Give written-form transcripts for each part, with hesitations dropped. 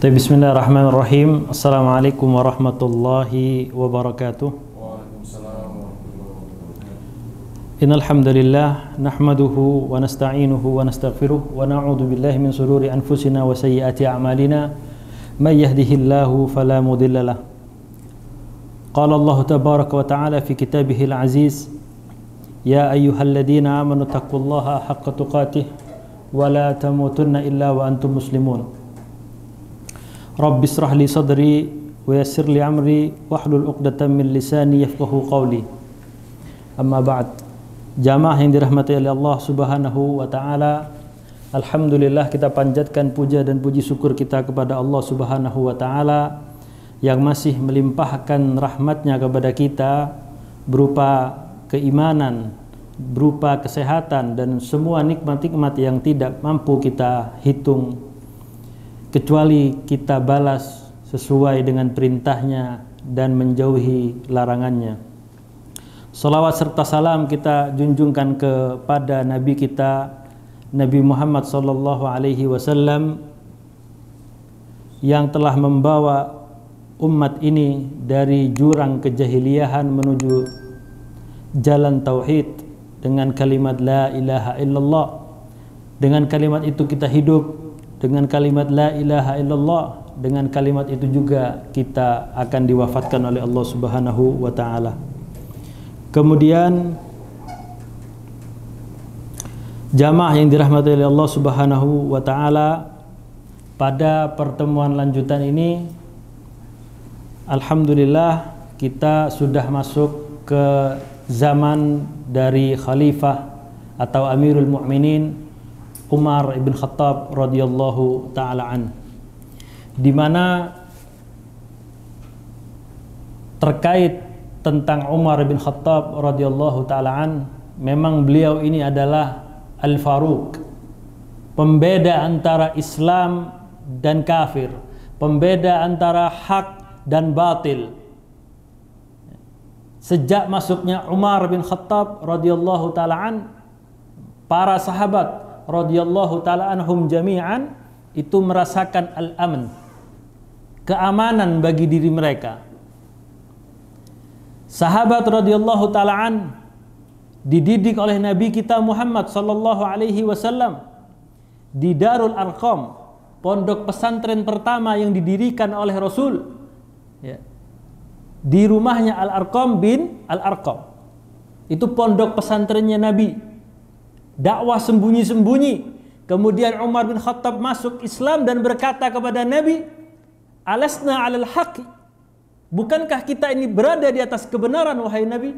Bismillahirrahmanirrahim. Assalamualaikum warahmatullahi wabarakatuh. Waalaikumsalam warahmatullahi wabarakatuh. Innal hamdalillah nahmaduhu wa nasta'inuhu wa nastaghfiruh wa na'udzu billahi min shururi anfusina wa sayyiati a'malina. May yahdihillahu fala mudilla lahu. Qala Allah tabaraka wa ta'ala fi kitabihil aziz, ya ayyuhalladzina amanu taqullaha haqqa tuqatih wa la tamutunna illa wa antum muslimun. Rabbi israh li sadri wa yassir li amri wahlul 'uqdatam min lisani yafqahu qawli. Amma ba'd. Jamaah yang dirahmati oleh Allah Subhanahu wa taala, alhamdulillah kita panjatkan puja dan puji syukur kita kepada Allah Subhanahu wa taala yang masih melimpahkan rahmatnya kepada kita berupa keimanan, berupa kesehatan dan semua nikmat-nikmat yang tidak mampu kita hitung, kecuali kita balas sesuai dengan perintahnya dan menjauhi larangannya. Salawat serta salam kita junjungkan kepada Nabi kita, Nabi Muhammad sallallahu alaihi wasallam, yang telah membawa umat ini dari jurang kejahiliahan menuju jalan tauhid dengan kalimat la ilaha illallah. Dengan kalimat itu kita hidup, dengan kalimat la ilaha illallah, dengan kalimat itu juga kita akan diwafatkan oleh Allah Subhanahu wa taala. Kemudian jamaah yang dirahmati oleh Allah Subhanahu wa taala, pada pertemuan lanjutan ini alhamdulillah kita sudah masuk ke zaman dari khalifah atau Amirul Mukminin Umar ibn Khattab radhiyallahu taala an, di mana terkait tentang Umar bin Khattab radhiyallahu taala an, memang beliau ini adalah Al-Faruq, pembeda antara Islam dan kafir, pembeda antara hak dan batil. Sejak masuknya Umar bin Khattab radhiyallahu taala an, para sahabat radhiyallahu taala anhum jami'an itu merasakan al-aman, keamanan bagi diri mereka. Sahabat radhiyallahu taala an dididik oleh Nabi kita Muhammad sallallahu alaihi wasallam di Darul Arqam, pondok pesantren pertama yang didirikan oleh Rasul, ya, di rumahnya Al-Arqam bin Al-Arqam. Itu pondok pesantrennya Nabi. Dakwah sembunyi-sembunyi. Kemudian Umar bin Khattab masuk Islam dan berkata kepada Nabi, "Alasna 'alal haqq?" Bukankah kita ini berada di atas kebenaran wahai Nabi?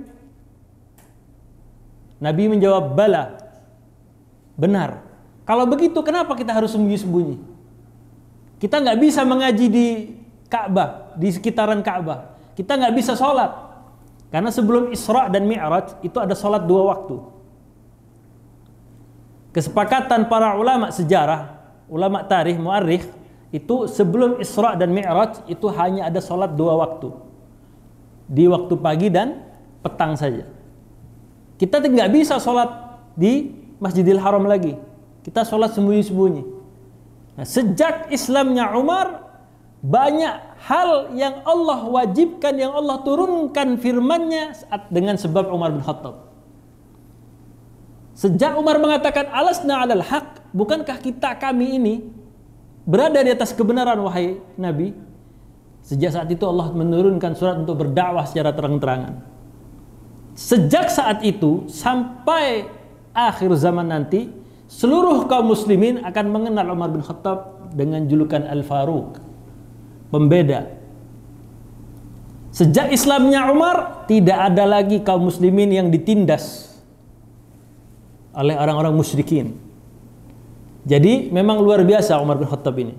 Nabi menjawab, "Bala." Benar. Kalau begitu kenapa kita harus sembunyi-sembunyi? Kita nggak bisa mengaji di Ka'bah, di sekitaran Ka'bah. Kita nggak bisa sholat. Karena sebelum Isra dan Mi'raj itu ada sholat 2 waktu. Kesepakatan para ulama sejarah, ulama tarikh, muarrikh, itu sebelum Isra dan Mi'raj itu hanya ada sholat 2 waktu, di waktu pagi dan petang saja. Kita nggak bisa sholat di Masjidil Haram lagi, kita sholat sembunyi-sembunyi. Nah, sejak Islamnya Umar, banyak hal yang Allah wajibkan, yang Allah turunkan firman-Nya dengan sebab Umar bin Khattab. Sejak Umar mengatakan alasna 'alal haq, bukankah kami ini berada di atas kebenaran wahai Nabi? Sejak saat itu Allah menurunkan surat untuk berdakwah secara terang-terangan. Sejak saat itu sampai akhir zaman nanti, seluruh kaum muslimin akan mengenal Umar bin Khattab dengan julukan Al-Faruq, pembeda. Sejak Islamnya Umar, tidak ada lagi kaum muslimin yang ditindas oleh orang-orang musyrikin. Jadi memang luar biasa Umar bin Khattab ini.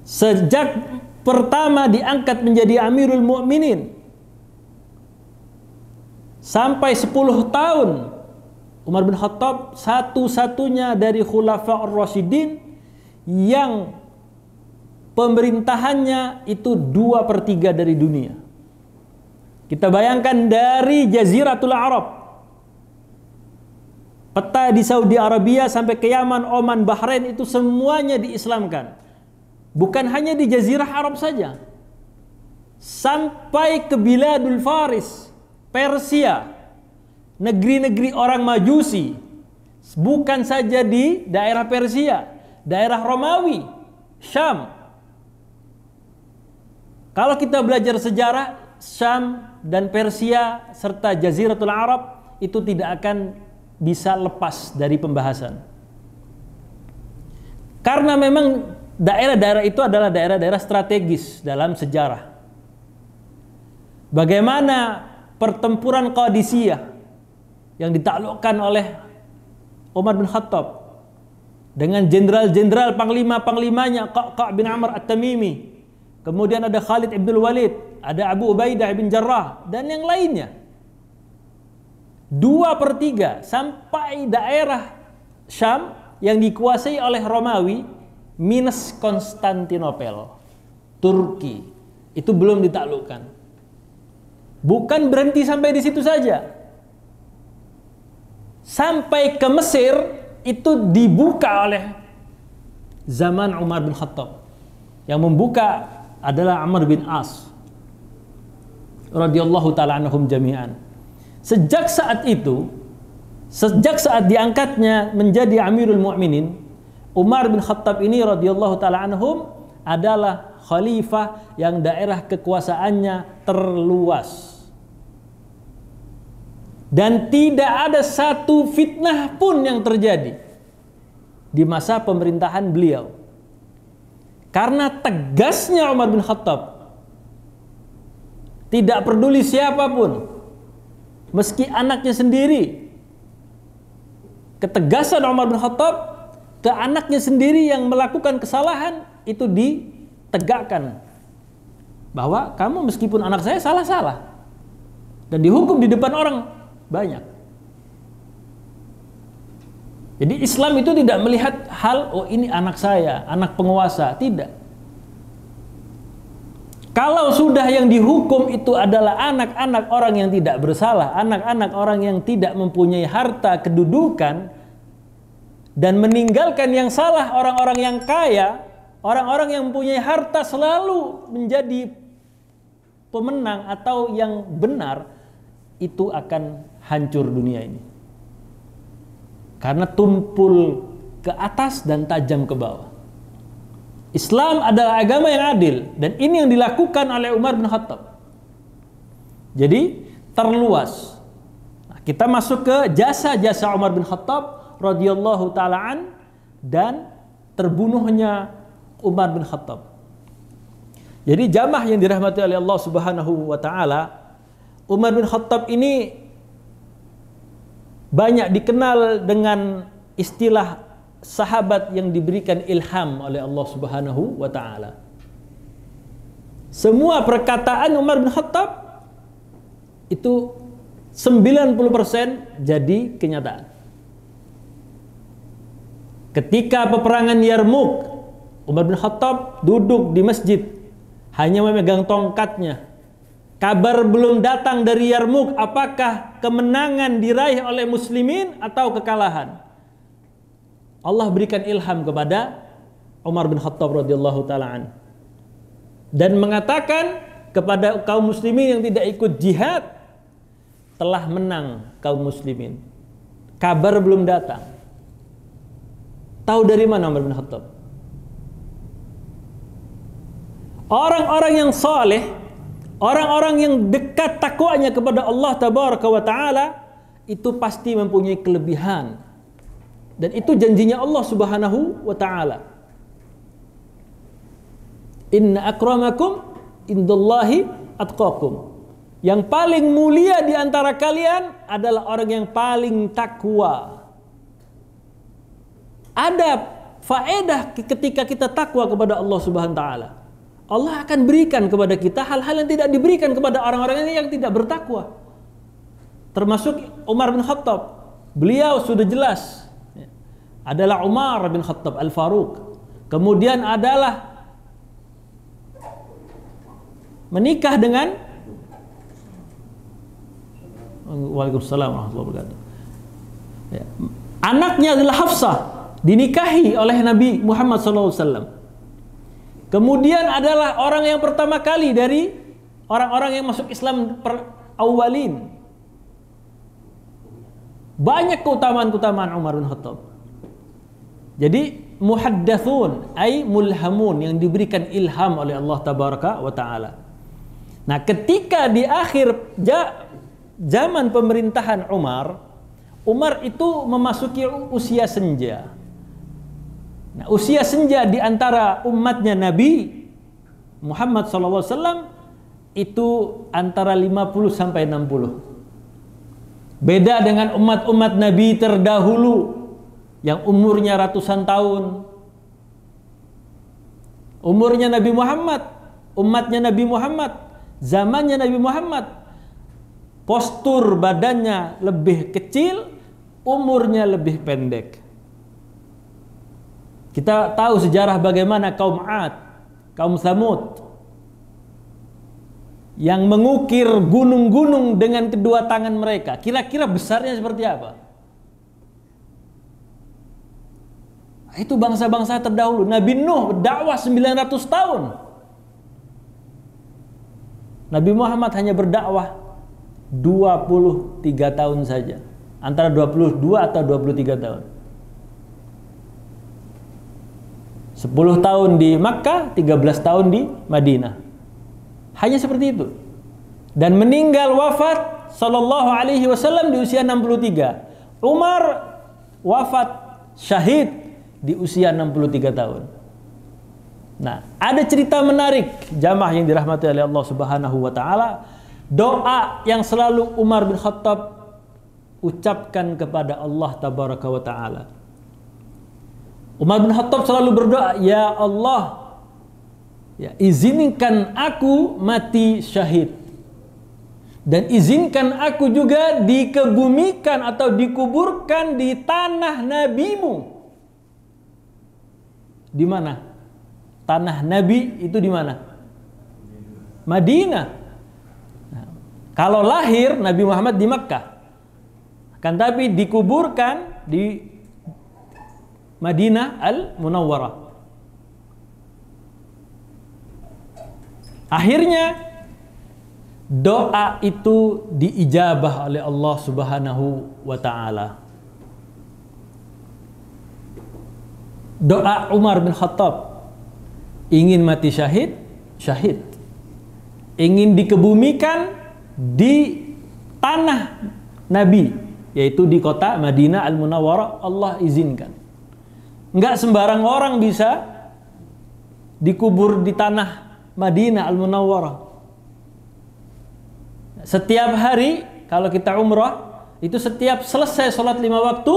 Sejak pertama diangkat menjadi Amirul Mukminin sampai 10 tahun, Umar bin Khattab satu-satunya dari Khulafa ar-Rasyidin yang pemerintahannya itu 2/3 dari dunia. Kita bayangkan dari Jaziratul Arab, Peta di Saudi Arabia sampai ke Yaman, Oman, Bahrain itu semuanya diislamkan. Bukan hanya di Jazirah Arab saja. Sampai ke Biladul Faris, Persia, negeri-negeri orang Majusi. Bukan saja di daerah Persia, daerah Romawi, Syam. Kalau kita belajar sejarah, Syam dan Persia serta Jaziratul Arab itu tidak akan bisa lepas dari pembahasan. Karena memang daerah-daerah itu adalah daerah-daerah strategis dalam sejarah. Bagaimana pertempuran Qadisiyah yang ditaklukkan oleh Umar bin Khattab dengan jenderal-jenderal panglima-panglimanya, Qa'qa' bin Amr At-Tamimi, kemudian ada Khalid ibn Walid, ada Abu Ubaidah bin Jarrah, dan yang lainnya. 2/3 sampai daerah Syam yang dikuasai oleh Romawi minus Konstantinopel, Turki, itu belum ditaklukkan. Bukan berhenti sampai di situ saja. Sampai ke Mesir itu dibuka oleh zaman Umar bin Khattab. Yang membuka adalah Amr bin As radhiyallahu taala anhum jami'an. Sejak saat itu, sejak saat diangkatnya menjadi Amirul Mukminin, Umar bin Khattab ini radhiyallahu taala anhum adalah khalifah yang daerah kekuasaannya terluas. Dan tidak ada satu fitnah pun yang terjadi di masa pemerintahan beliau. Karena tegasnya Umar bin Khattab, tidak peduli siapapun, meski anaknya sendiri. Ketegasan Umar bin Khattab ke anaknya sendiri yang melakukan kesalahan itu ditegakkan. Bahwa kamu meskipun anak saya salah-salah. Dan dihukum di depan orang banyak. Jadi Islam itu tidak melihat hal, oh ini anak saya, anak penguasa. Tidak. Kalau sudah yang dihukum itu adalah anak-anak orang yang tidak bersalah, anak-anak orang yang tidak mempunyai harta kedudukan, dan meninggalkan yang salah orang-orang yang kaya, orang-orang yang mempunyai harta selalu menjadi pemenang atau yang benar, itu akan hancur dunia ini. Karena tumpul ke atas dan tajam ke bawah. Islam adalah agama yang adil, dan ini yang dilakukan oleh Umar bin Khattab. Jadi terluas. Nah, kita masuk ke jasa-jasa Umar bin Khattab radhiyallahu taalaan dan terbunuhnya Umar bin Khattab. Jadi jamaah yang dirahmati oleh Allah Subhanahu wa taala, Umar bin Khattab ini banyak dikenal dengan istilah sahabat yang diberikan ilham oleh Allah Subhanahu wa taala. Semua perkataan Umar bin Khattab itu 90% jadi kenyataan. Ketika peperangan Yarmuk, Umar bin Khattab duduk di masjid hanya memegang tongkatnya. Kabar belum datang dari Yarmuk apakah kemenangan diraih oleh muslimin atau kekalahan. Allah berikan ilham kepada Umar bin Khattab radhiyallahu taala an, dan mengatakan kepada kaum muslimin yang tidak ikut jihad, telah menang kaum muslimin. Kabar belum datang. Tahu dari mana Umar bin Khattab? Orang-orang yang saleh, orang-orang yang dekat takwanya kepada Allah tabaraka wa taala, itu pasti mempunyai kelebihan. Dan itu janjinya Allah Subhanahu wa taala. Inna akramakum indallahi atqakum. Yang paling mulia di antara kalian adalah orang yang paling takwa. Ada faedah ketika kita takwa kepada Allah Subhanahu wa taala. Allah akan berikan kepada kita hal-hal yang tidak diberikan kepada orang-orang yang tidak bertakwa. Termasuk Umar bin Khattab. Beliau sudah jelas adalah Umar bin Khattab Al-Faruq. Kemudian adalah menikah dengan Waalaikumsalam warahmatullahi wabarakatuh. Ya. Anaknya adalah Hafsah, dinikahi oleh Nabi Muhammad SAW. Kemudian adalah orang yang pertama kali dari orang-orang yang masuk Islam awalin. Banyak keutamaan-keutamaan Umar bin Khattab. Jadi muhaddatsun ay mulhamun, yang diberikan ilham oleh Allah tabaraka wa taala. Nah, ketika di akhir zaman pemerintahan Umar itu memasuki usia senja. Nah, usia senja di antara umatnya Nabi Muhammad SAW itu antara 50 sampai 60. Beda dengan umat-umat Nabi terdahulu yang umurnya ratusan tahun. Umurnya Nabi Muhammad, umatnya Nabi Muhammad, zamannya Nabi Muhammad, postur badannya lebih kecil, umurnya lebih pendek. Kita tahu sejarah bagaimana kaum Ad, kaum Tsamud yang mengukir gunung-gunung dengan kedua tangan mereka. Kira-kira besarnya seperti apa? Itu bangsa-bangsa terdahulu. Nabi Nuh berdakwah 900 tahun. Nabi Muhammad hanya berdakwah 23 tahun saja. Antara 22 atau 23 tahun. 10 tahun di Makkah, 13 tahun di Madinah. Hanya seperti itu. Dan meninggal wafat sallallahu alaihi wasallam di usia 63. Umar wafat syahid di usia 63 tahun. Nah, ada cerita menarik jamaah yang dirahmati oleh Allah Subhanahu wa taala. Doa yang selalu Umar bin Khattab ucapkan kepada Allah tabaraka wa taala. Umar bin Khattab selalu berdoa, ya Allah, ya, izinkan aku mati syahid. Dan izinkan aku juga dikebumikan atau dikuburkan di tanah nabimu. Di mana? Tanah Nabi itu di mana? Madinah. Nah, kalau lahir Nabi Muhammad di Makkah. Kan tapi dikuburkan di Madinah Al-Munawwarah. Akhirnya doa itu diijabah oleh Allah Subhanahu wa taala. Doa Umar bin Khattab, ingin mati syahid, syahid. Ingin dikebumikan di tanah Nabi, yaitu di kota Madinah Al-Munawwarah, Allah izinkan. Enggak sembarang orang bisa dikubur di tanah Madinah Al-Munawwarah. Setiap hari kalau kita umrah, itu setiap selesai sholat 5 waktu,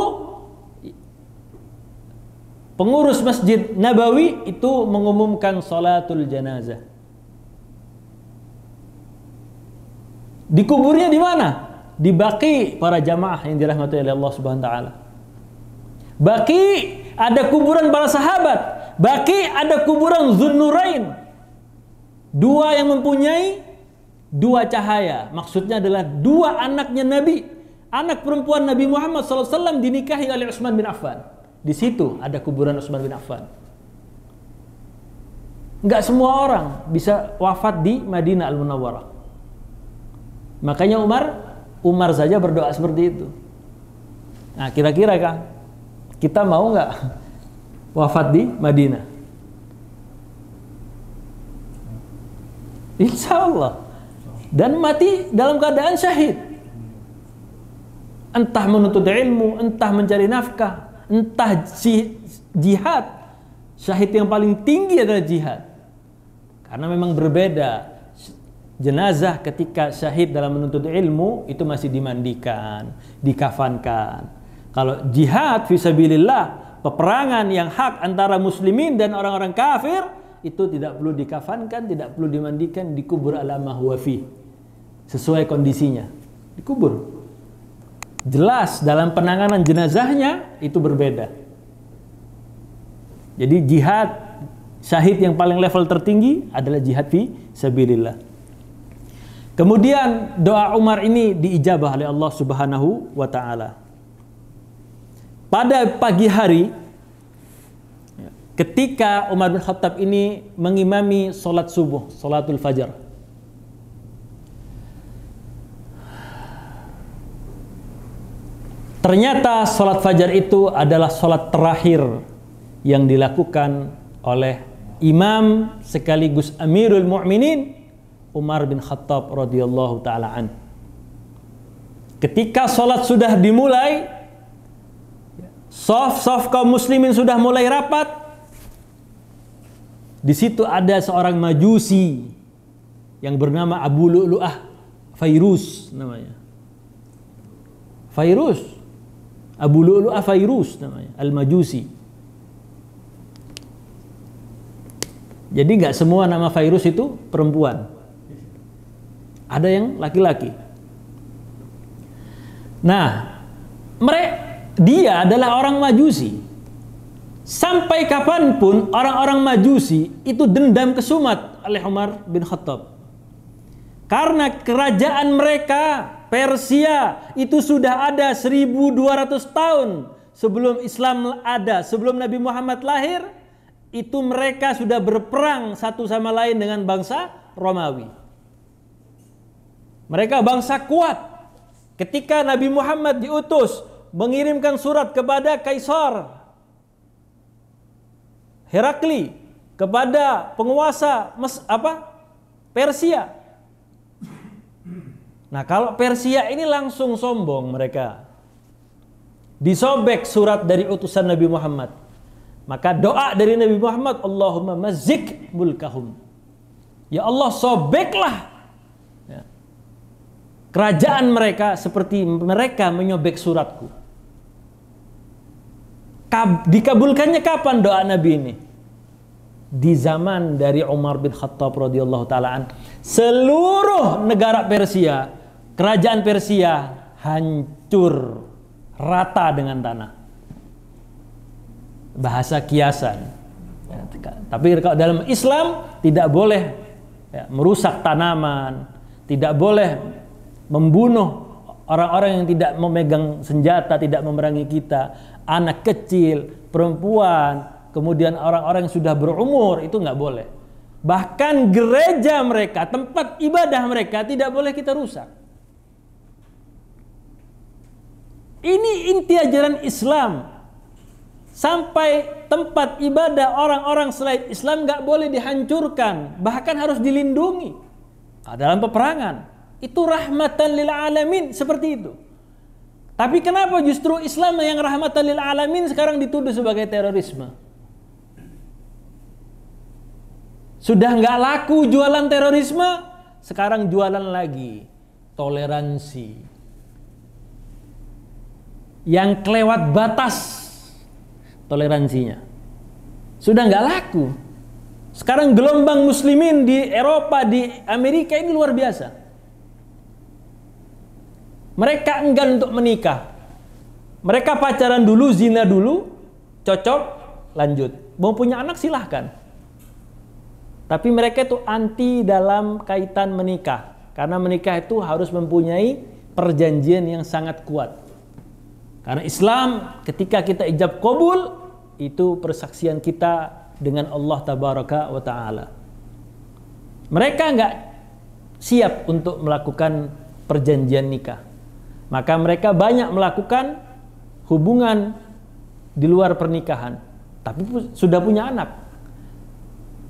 pengurus Masjid Nabawi itu mengumumkan sholatul janazah. Dikuburnya di mana? Di Baqi, para jamaah yang dirahmati oleh Allah Subhanahu wa taala. Baqi ada kuburan para sahabat. Baqi ada kuburan Dzunnurain. Dua yang mempunyai dua cahaya. Maksudnya adalah dua anaknya Nabi. Anak perempuan Nabi Muhammad SAW dinikahi oleh Utsman bin Affan. Di situ ada kuburan Utsman bin Affan. Enggak semua orang bisa wafat di Madinah Al-Munawwarah. Makanya Umar saja berdoa seperti itu. Nah, kira-kira Kang, kita mau nggak wafat di Madinah? Insya Allah. Dan mati dalam keadaan syahid. Entah menuntut ilmu, entah mencari nafkah, entah jihad. Syahid yang paling tinggi adalah jihad. Karena memang berbeda. Jenazah ketika syahid dalam menuntut ilmu itu masih dimandikan, dikafankan. Kalau jihad fisabilillah, peperangan yang hak antara muslimin dan orang-orang kafir, itu tidak perlu dikafankan, tidak perlu dimandikan, dikubur ala ma huwa fi. Sesuai kondisinya, dikubur. Jelas dalam penanganan jenazahnya itu berbeda. Jadi jihad syahid yang paling level tertinggi adalah jihad fi sabilillah. Kemudian doa Umar ini diijabah oleh Allah Subhanahu wa taala. pada pagi hari ketika Umar bin Khattab ini mengimami sholat subuh, sholatul fajar. Ternyata sholat fajar itu adalah sholat terakhir yang dilakukan oleh Imam sekaligus Amirul Mu'minin Umar bin Khattab radhiyallahu ta'ala an. Ketika sholat sudah dimulai, saf kaum muslimin sudah mulai rapat. Di situ ada seorang majusi yang bernama Abu Lu'lu'ah Fairuz namanya. Fairuz, Abu Lu'lu'ah Fairuz namanya, Al-Majusi. Jadi nggak semua nama Fairuz itu perempuan. Ada yang laki-laki. Nah, dia adalah orang Majusi. Sampai kapanpun orang-orang Majusi itu dendam kesumat oleh Umar bin Khattab. Karena kerajaan mereka, Persia, itu sudah ada 1200 tahun sebelum Islam ada, sebelum Nabi Muhammad lahir, itu mereka sudah berperang satu sama lain dengan bangsa Romawi. Mereka bangsa kuat. Ketika Nabi Muhammad diutus mengirimkan surat kepada Kaisar Herakli, kepada penguasa Persia. Nah, kalau Persia ini langsung sombong mereka. Disobek surat dari utusan Nabi Muhammad. Maka doa dari Nabi Muhammad, Allahumma mazzik mulkahum. Ya Allah, sobeklah kerajaan mereka seperti mereka menyobek suratku. Dikabulkannya kapan doa Nabi ini? Di zaman dari Umar bin Khattab radhiyallahu ta'ala, seluruh negara Persia, kerajaan Persia hancur rata dengan tanah. Bahasa kiasan. Tapi kalau dalam Islam tidak boleh merusak tanaman, tidak boleh membunuh orang-orang yang tidak memegang senjata, tidak memerangi kita, anak kecil, perempuan, kemudian orang-orang yang sudah berumur, itu nggak boleh. Bahkan gereja mereka, tempat ibadah mereka tidak boleh kita rusak. Ini inti ajaran Islam. Sampai tempat ibadah orang-orang selain Islam nggak boleh dihancurkan, bahkan harus dilindungi. Dalam peperangan itu rahmatan lil alamin, seperti itu. Tapi kenapa justru Islam yang rahmatan lil alamin sekarang dituduh sebagai terorisme? Sudah nggak laku jualan terorisme, sekarang jualan lagi toleransi yang kelewat batas toleransinya. Sudah nggak laku. Sekarang gelombang muslimin di Eropa, di Amerika ini luar biasa. Mereka enggan untuk menikah. Mereka pacaran dulu, zina dulu, cocok, lanjut. Mau punya anak silahkan. Tapi mereka itu anti dalam kaitan menikah. Karena menikah itu harus mempunyai perjanjian yang sangat kuat. Karena Islam ketika kita ijab qabul, itu persaksian kita dengan Allah tabaraka wa ta'ala. Mereka enggak siap untuk melakukan perjanjian nikah. Maka mereka banyak melakukan hubungan di luar pernikahan. Tapi sudah punya anak.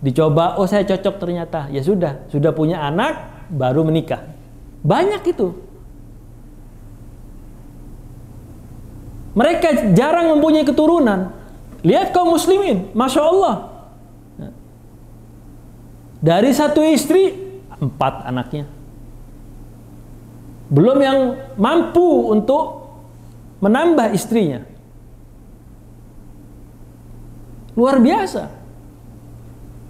Dicoba, oh saya cocok ternyata. Ya sudah punya anak, baru menikah. Banyak itu. Mereka jarang mempunyai keturunan. Lihat kaum muslimin, Masya Allah. Dari satu istri, 4 anaknya. Belum yang mampu untuk menambah istrinya. Luar biasa.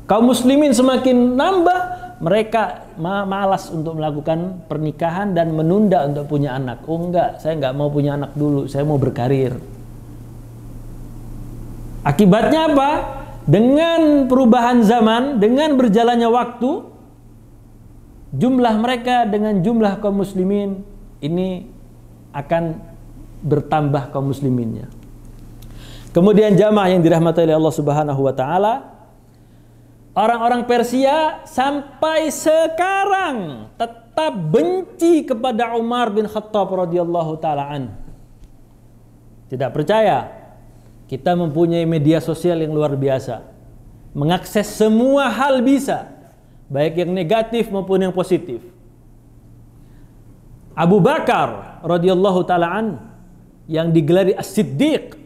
Kaum muslimin semakin nambah, mereka malas untuk melakukan pernikahan dan menunda untuk punya anak. Oh enggak, saya enggak mau punya anak dulu, saya mau berkarir. Akibatnya apa? Dengan perubahan zaman, dengan berjalannya waktu, jumlah mereka dengan jumlah kaum muslimin ini akan bertambah kaum musliminnya. Kemudian jamaah yang dirahmati oleh Allah Subhanahu wa taala, orang-orang Persia sampai sekarang tetap benci kepada Umar bin Khattab radhiyallahu taala an. Tidak percaya? Kita mempunyai media sosial yang luar biasa. Mengakses semua hal bisa, baik yang negatif maupun yang positif. Abu Bakar radhiyallahu taala an yang digelari As-Siddiq,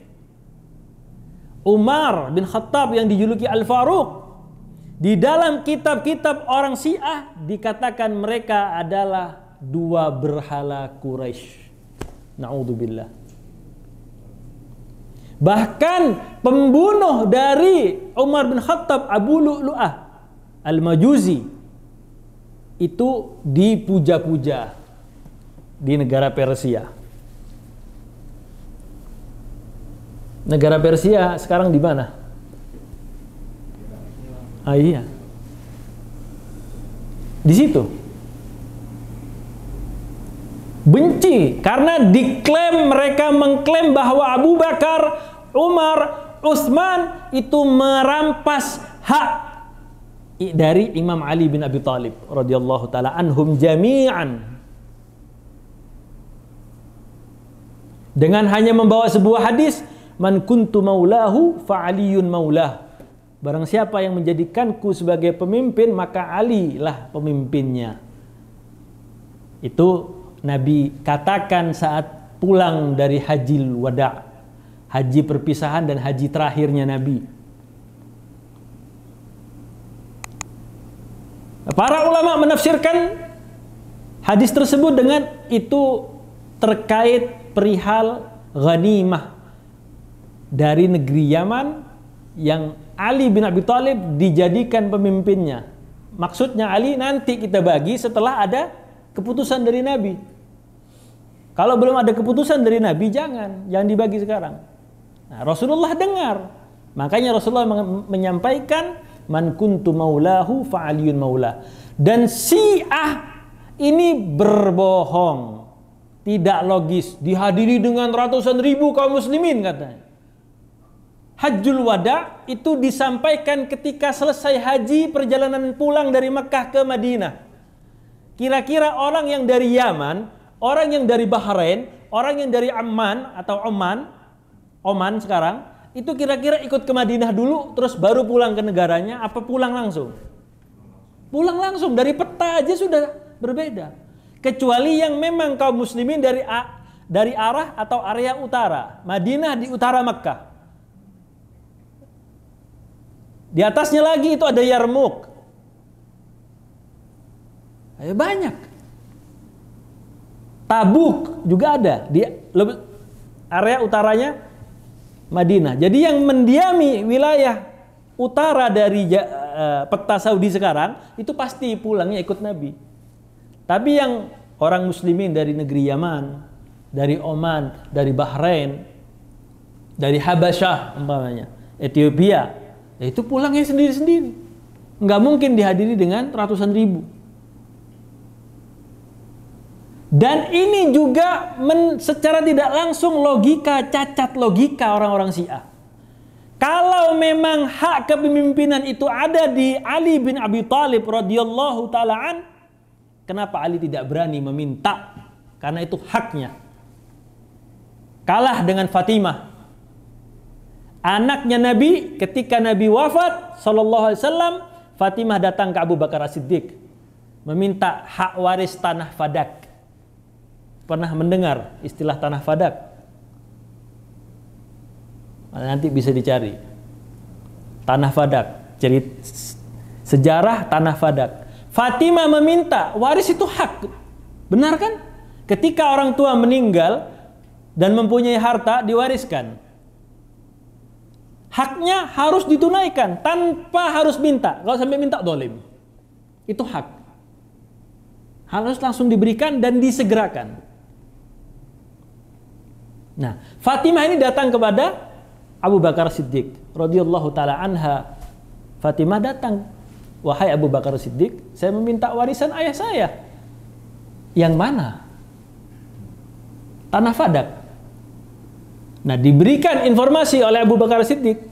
Umar bin Khattab yang dijuluki Al-Faruq, di dalam kitab-kitab orang Syiah dikatakan mereka adalah dua berhala Quraisy. Na'udzubillah. Bahkan pembunuh dari Umar bin Khattab, Abu Lu'lu'ah Al-Majuzi, itu dipuja-puja di negara Persia. Negara Persia sekarang di mana? Ah iya, di situ. Benci karena diklaim, mereka mengklaim bahwa Abu Bakar, Umar, Utsman itu merampas hak dari Imam Ali bin Abi Thalib radhiyallahu taala anhum jami'an. Dengan hanya membawa sebuah hadis, man kuntu maulahu fa aliyun maulah. Barang siapa yang menjadikanku sebagai pemimpin, maka Ali lah pemimpinnya. Itu Nabi katakan saat pulang dari haji wada', haji perpisahan dan haji terakhirnya Nabi. Para ulama menafsirkan hadis tersebut dengan itu terkait perihal ghanimah dari negeri Yaman yang Ali bin Abi Thalib dijadikan pemimpinnya. Maksudnya Ali nanti kita bagi setelah ada keputusan dari Nabi. Kalau belum ada keputusan dari Nabi, jangan dibagi sekarang. Nah, Rasulullah dengar. Makanya Rasulullah menyampaikan man kuntu maulahu fa aliyun maulah. Dan Syiah ini berbohong. Tidak logis, dihadiri dengan ratusan ribu kaum muslimin katanya. Hajjul Wada itu disampaikan ketika selesai haji, perjalanan pulang dari Mekah ke Madinah. Kira-kira orang yang dari Yaman, orang yang dari Bahrain, orang yang dari Amman atau Oman sekarang, itu kira-kira ikut ke Madinah dulu terus baru pulang ke negaranya, apa pulang langsung? Pulang langsung, dari peta aja sudah berbeda. Kecuali yang memang kaum muslimin dari arah atau area utara. Madinah di utara Mekah. Di atasnya lagi itu ada Yarmuk. Banyak. Tabuk juga ada di area utaranya Madinah. Jadi yang mendiami wilayah utara dari peta Saudi sekarang itu pasti pulangnya ikut Nabi. Tapi yang orang muslimin dari negeri Yaman, dari Oman, dari Bahrain, dari Habasyah umpamanya, Ethiopia, itu pulangnya sendiri-sendiri. Nggak mungkin dihadiri dengan ratusan ribu. Dan ini juga secara tidak langsung cacat logika orang-orang Syiah. Kalau memang hak kepemimpinan itu ada di Ali bin Abi Thalib radhiyallahu taala an, kenapa Ali tidak berani meminta? Karena itu haknya. Kalah dengan Fatimah, anaknya Nabi. Ketika Nabi wafat sallallahu alaihi wasallam, Fatimah datang ke Abu Bakar As-Siddiq meminta hak waris tanah Fadak. Pernah mendengar istilah tanah Fadak? Nanti bisa dicari. Tanah Fadak, sejarah tanah Fadak. Fatimah meminta, waris itu hak. Benar kan? Ketika orang tua meninggal dan mempunyai harta, diwariskan. Haknya harus ditunaikan tanpa harus minta. Kalau sampai minta dolim, itu hak. Harus langsung diberikan dan disegerakan. Nah, Fatimah ini datang kepada Abu Bakar Siddiq radhiyallahu taala anha. Fatimah datang, wahai Abu Bakar Siddiq, saya meminta warisan ayah saya. Yang mana? Tanah Fadak. Nah, diberikan informasi oleh Abu Bakar Siddiq,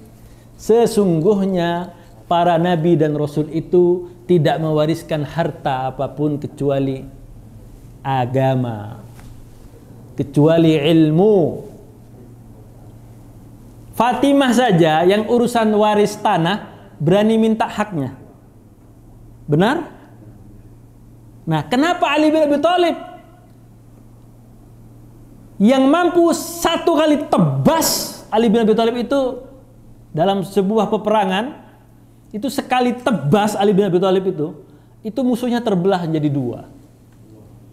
sesungguhnya para nabi dan rasul itu tidak mewariskan harta apapun kecuali agama, kecuali ilmu. Fatimah saja yang urusan waris tanah berani minta haknya. Benar? Nah, kenapa Ali bin Abi Thalib yang mampu satu kali tebas Ali bin Abi Thalib itu dalam sebuah peperangan, itu sekali tebas Ali bin Abi Thalib itu musuhnya terbelah menjadi dua.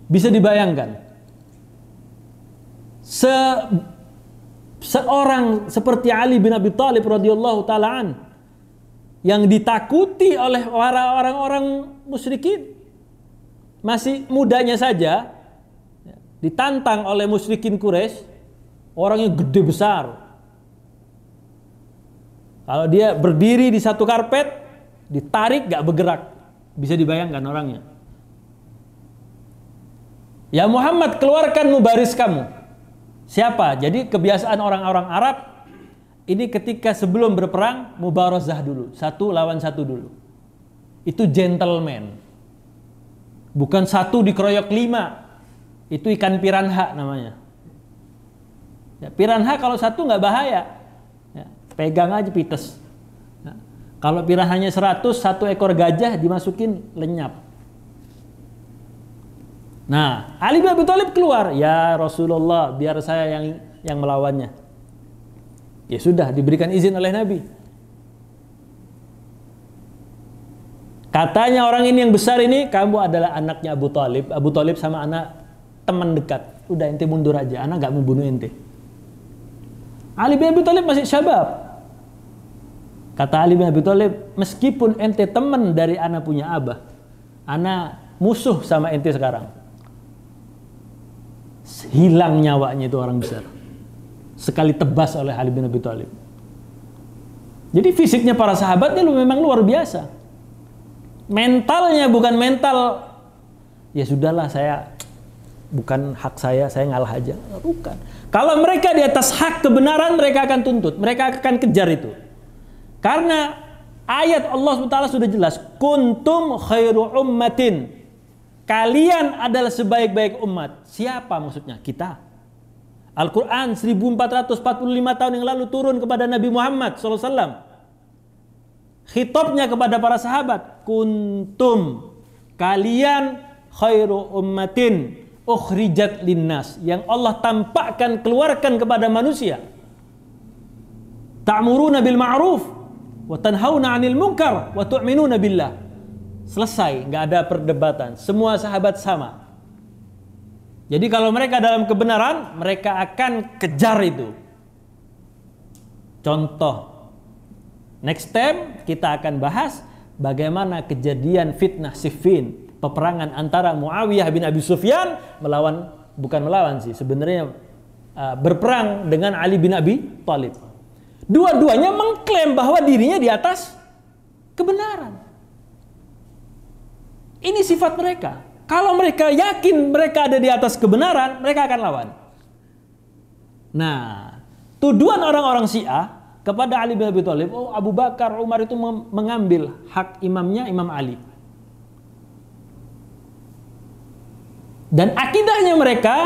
Bisa dibayangkan. Seorang seperti Ali bin Abi Thalib radhiyallahu taalaan yang ditakuti oleh orang-orang musyrikin, masih mudanya saja ditantang oleh musyrikin Quraisy, orangnya gede besar. Kalau dia berdiri di satu karpet, ditarik gak bergerak. Bisa dibayangkan orangnya. Ya Muhammad, keluarkan mubaris kamu. Siapa? Jadi kebiasaan orang-orang Arab ini ketika sebelum berperang mubarazah dulu, satu lawan satu dulu. Itu gentleman. Bukan satu dikeroyok 5. Itu ikan piranha namanya. Ya, piranha kalau satu nggak bahaya. Ya, pegang aja pites. Ya, kalau piranhanya 100, satu ekor gajah dimasukin lenyap. Nah, Ali bin Abi Thalib keluar, ya Rasulullah, biar saya yang melawannya. Ya sudah, diberikan izin oleh Nabi. Katanya orang ini yang besar ini, kamu adalah anaknya Abu Thalib. Abu Thalib sama anak teman dekat. Udah, ente mundur aja, anak gak mau bunuh ente. Ali bin Abi Thalib masih syabab. Kata Ali bin Abi Thalib, meskipun ente teman dari anak punya abah, anak musuh sama ente sekarang. Hilang nyawanya itu orang besar. Sekali tebas oleh Ali bin Abi Thalib. Jadi fisiknya para sahabatnya memang luar biasa. Mentalnya bukan mental, ya sudahlah saya, bukan hak saya ngalah aja. Bukan. Kalau mereka di atas hak kebenaran, mereka akan tuntut. Mereka akan kejar itu. Karena ayat Allah SWT sudah jelas. Kuntum khairu ummatin. Kalian adalah sebaik-baik umat. Siapa maksudnya? Kita. Al-Quran 1445 tahun yang lalu turun kepada Nabi Muhammad SAW. Khitabnya kepada para sahabat. Kuntum. Kalian khairu ummatin. Ukhrijat linnas. Yang Allah tampakkan, keluarkan kepada manusia. Ta'muruna bil ma'ruf. Wa tanhauna 'anil munkar. Wa tu'minuna billah. Selesai, nggak ada perdebatan. Semua sahabat sama. Jadi kalau mereka dalam kebenaran, mereka akan kejar itu. Contoh, next time kita akan bahas bagaimana kejadian fitnah Siffin, peperangan antara Muawiyah bin Abi Sufyan bukan melawan sih, sebenarnya berperang dengan Ali bin Abi Thalib. Dua-duanya mengklaim bahwa dirinya di atas kebenaran. Ini sifat mereka. Kalau mereka yakin mereka ada di atas kebenaran, mereka akan lawan. Nah, tuduhan orang-orang Syiah kepada Ali bin Abi Thalib, oh Abu Bakar, Umar itu mengambil hak imamnya, Imam Ali. Dan akidahnya mereka,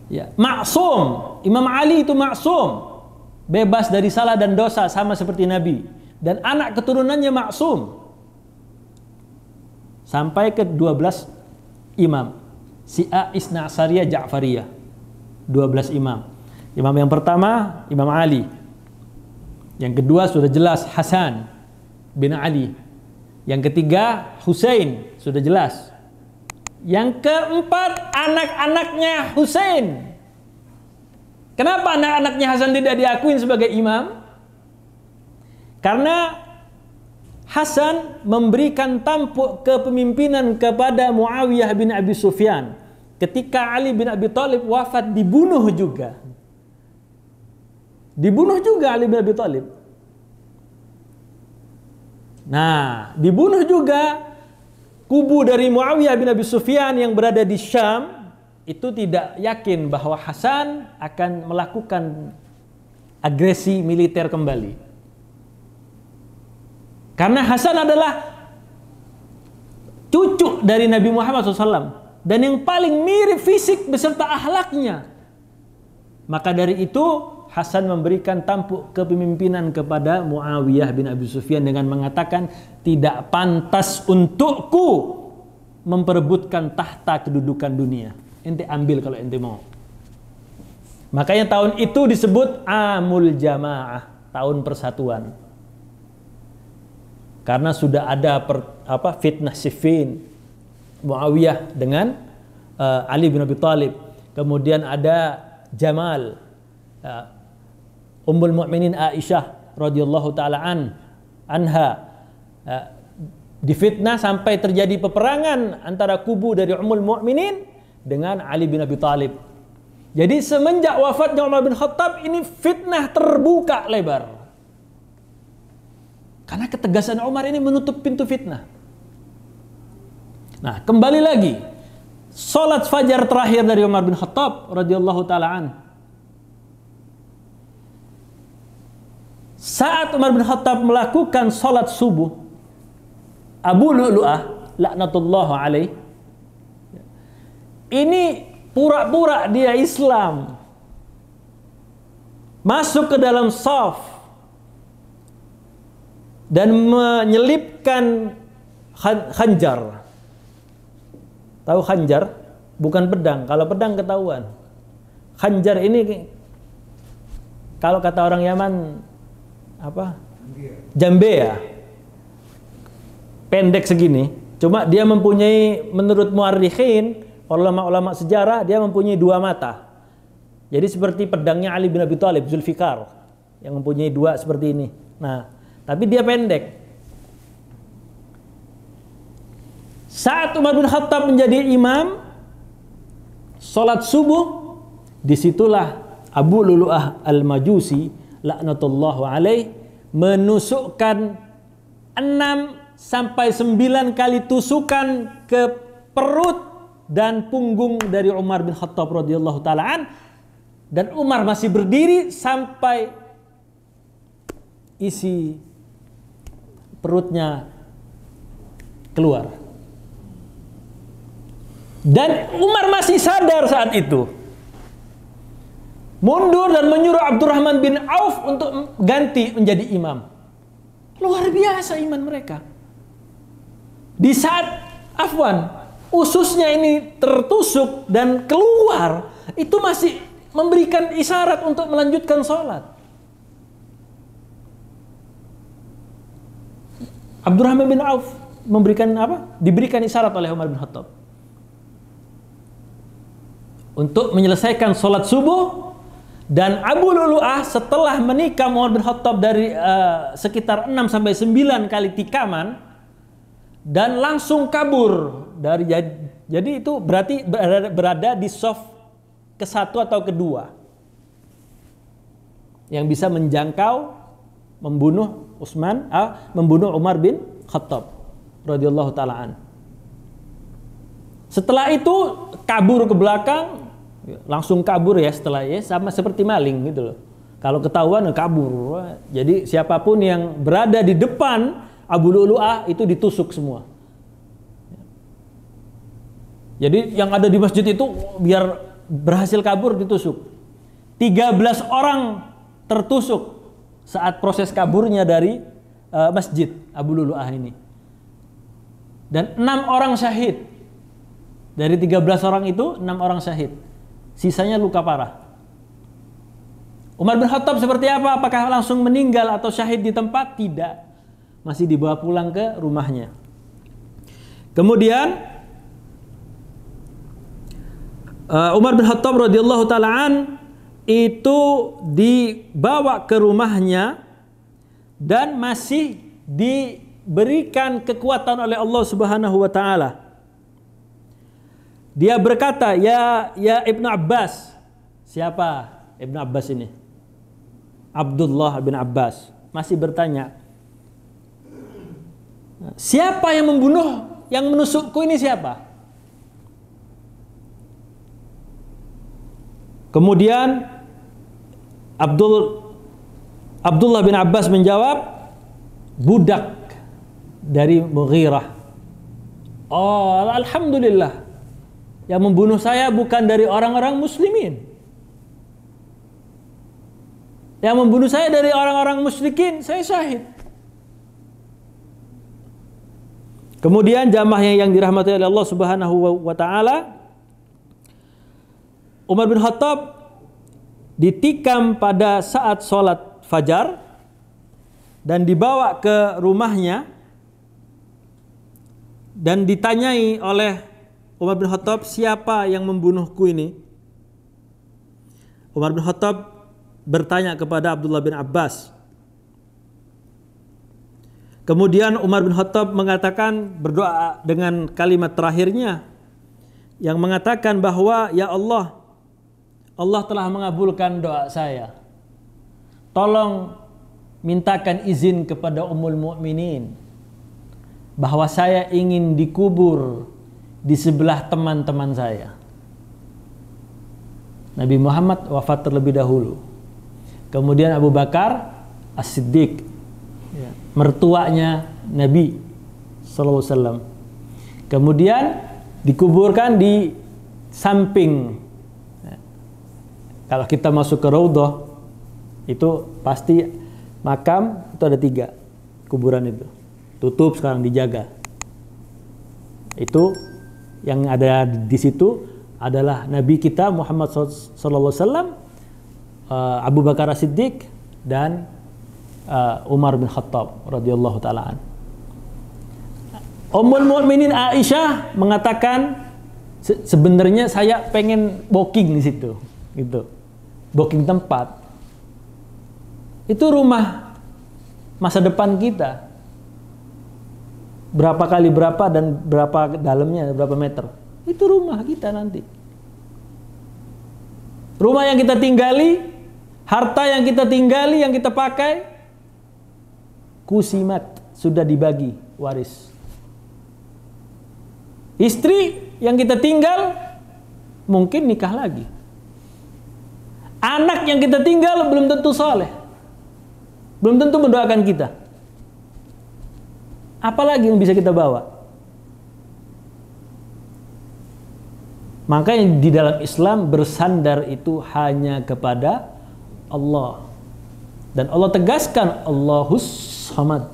ya, maksum. Imam Ali itu maksum. Bebas dari salah dan dosa, sama seperti Nabi. Dan anak keturunannya maksum. Sampai ke 12 imam. Syiah Isna Asyariyah Ja'fariyah. 12 imam. Imam yang pertama, Imam Ali. Yang kedua sudah jelas Hasan bin Ali. Yang ketiga Husain, sudah jelas. Yang keempat anak-anaknya Husain. Kenapa anak-anaknya Hasan tidak diakuin sebagai imam? Karena Hasan memberikan tampuk kepemimpinan kepada Muawiyah bin Abi Sufyan. Ketika Ali bin Abi Thalib wafat, dibunuh juga. Dibunuh juga Ali bin Abi Thalib. Nah, dibunuh juga kubu dari Muawiyah bin Abi Sufyan yang berada di Syam. Itu tidak yakin bahwa Hasan akan melakukan agresi militer kembali. Karena Hasan adalah cucu dari Nabi Muhammad SAW dan yang paling mirip fisik beserta akhlaknya. Maka dari itu Hasan memberikan tampuk kepemimpinan kepada Muawiyah bin Abi Sufyan dengan mengatakan, tidak pantas untukku memperebutkan tahta kedudukan dunia. Ente ambil kalau ente mau. Makanya tahun itu disebut Amul Jamaah, tahun persatuan. Karena sudah ada fitnah Siffin, Muawiyah dengan Ali bin Abi Thalib. Kemudian ada Jamal, Ummul Mukminin Aisyah radhiyallahu taala anha, difitnah sampai terjadi peperangan antara kubu dari Ummul Mukminin dengan Ali bin Abi Thalib. Jadi semenjak wafatnya Umar bin Khattab ini fitnah terbuka lebar. Karena ketegasan Umar ini menutup pintu fitnah. Nah, kembali lagi, salat fajar terakhir dari Umar bin Khattab radhiyallahu taala an. Saat Umar bin Khattab melakukan salat subuh, Abu Lu'lu'ah laknatullah alaih ini pura-pura dia Islam, masuk ke dalam shaf dan menyelipkan khanjar. Tahu khanjar? Bukan pedang. Kalau pedang ketahuan. Khanjar ini kalau kata orang Yaman apa? Jambe ya. Pendek segini. Cuma dia mempunyai, menurut muarrikhin, ulama-ulama sejarah, dia mempunyai dua mata. Jadi seperti pedangnya Ali bin Abi Thalib, Zulfikar, yang mempunyai dua seperti ini. Nah, tapi dia pendek. Saat Umar bin Khattab menjadi imam salat subuh, disitulah Abu Lu'lu'ah al-Majusi laknatullahu alaih menusukkan 6 sampai 9 kali tusukan ke perut dan punggung dari Umar bin Khattab radhiyallahu taala an, dan Umar masih berdiri sampai isi perutnya keluar. Dan Umar masih sadar saat itu. Mundur dan menyuruh Abdurrahman bin Auf untuk ganti menjadi imam. Luar biasa iman mereka. Di saat ususnya ini tertusuk dan keluar, itu masih memberikan isyarat untuk melanjutkan sholat. Abdurrahman bin Auf memberikan apa? Diberikan isyarat oleh Umar bin Khattab untuk menyelesaikan sholat subuh. Dan Abu Lu'lu'ah setelah menikah Umar bin Khattab dari sekitar 6 sampai 9 kali tikaman dan langsung kabur dari, jadi itu berarti berada di shaf ke-1 atau kedua yang bisa menjangkau membunuh membunuh Umar bin Khattab radhiyallahu taala an. Setelah itu kabur ke belakang, langsung kabur ya setelah ya, sama seperti maling gitu loh. Kalau ketahuan kabur. Jadi siapapun yang berada di depan Abu Lu'lu'ah itu ditusuk semua. Jadi yang ada di masjid itu biar berhasil kabur ditusuk. 13 orang tertusuk saat proses kaburnya dari masjid Abu Lu'lu'ah ini. Dan 6 orang syahid. Dari 13 orang itu 6 orang syahid. Sisanya luka parah. Umar bin Khattab seperti apa? Apakah langsung meninggal atau syahid di tempat? Tidak. Masih dibawa pulang ke rumahnya. Kemudian Umar bin Khattab radhiyallahu taala an itu dibawa ke rumahnya dan masih diberikan kekuatan oleh Allah Subhanahu wa taala. Dia berkata, ya Ibnu Abbas. Siapa Ibnu Abbas ini? Abdullah bin Abbas. Masih bertanya, siapa yang membunuh, yang menusukku ini siapa? Kemudian Abdullah bin Abbas menjawab, budak dari Mughirah. Oh, alhamdulillah. Yang membunuh saya bukan dari orang-orang muslimin. Yang membunuh saya dari orang-orang musyrikin, saya syahid. Kemudian jamaah yang dirahmati oleh Allah Subhanahu wa taala, Umar bin Khattab ditikam pada saat sholat fajar dan dibawa ke rumahnya dan ditanyai oleh Umar bin Khattab, siapa yang membunuhku ini? Umar bin Khattab bertanya kepada Abdullah bin Abbas. Kemudian Umar bin Khattab mengatakan, berdoa dengan kalimat terakhirnya yang mengatakan bahwa, ya Allah, Allah telah mengabulkan doa saya. Tolong mintakan izin kepada Ummul Mukminin bahwa saya ingin dikubur di sebelah teman-teman saya. Nabi Muhammad wafat terlebih dahulu. Kemudian Abu Bakar As-Siddiq, mertuanya Nabi sallallahu alaihi wasallam. Kemudian dikuburkan di samping. Kalau kita masuk ke Raudhah, itu pasti makam itu ada 3 kuburan itu. Tutup sekarang, dijaga. Itu yang ada di situ adalah Nabi kita Muhammad sallallahu alaihi wasallam, Abu Bakar As-Siddiq dan Umar bin Khattab radhiyallahu taala an. Ummul Mukminin Aisyah mengatakan, sebenarnya saya pengen booking di situ, gitu. Booking tempat. Itu rumah masa depan kita. Berapa kali berapa dan berapa dalamnya, berapa meter. Itu rumah kita nanti. Rumah yang kita tinggali, harta yang kita tinggali, yang kita pakai, kusimat, sudah dibagi waris. Istri yang kita tinggal, mungkin nikah lagi. Anak yang kita tinggal belum tentu saleh, belum tentu mendoakan kita. Apalagi yang bisa kita bawa? Makanya di dalam Islam bersandar itu hanya kepada Allah. Dan Allah tegaskan, Allahus Samad.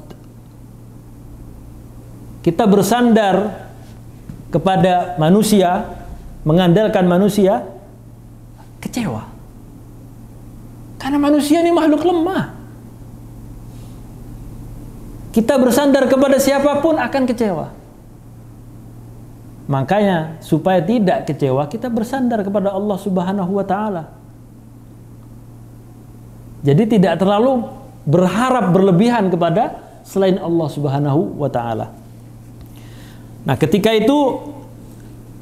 Kita bersandar kepada manusia, mengandalkan manusia, kecewa. Karena manusia ini makhluk lemah. Kita bersandar kepada siapapun akan kecewa. Makanya supaya tidak kecewa, kita bersandar kepada Allah Subhanahu wa taala. Jadi tidak terlalu berharap berlebihan kepada selain Allah Subhanahu wa taala. Nah, ketika itu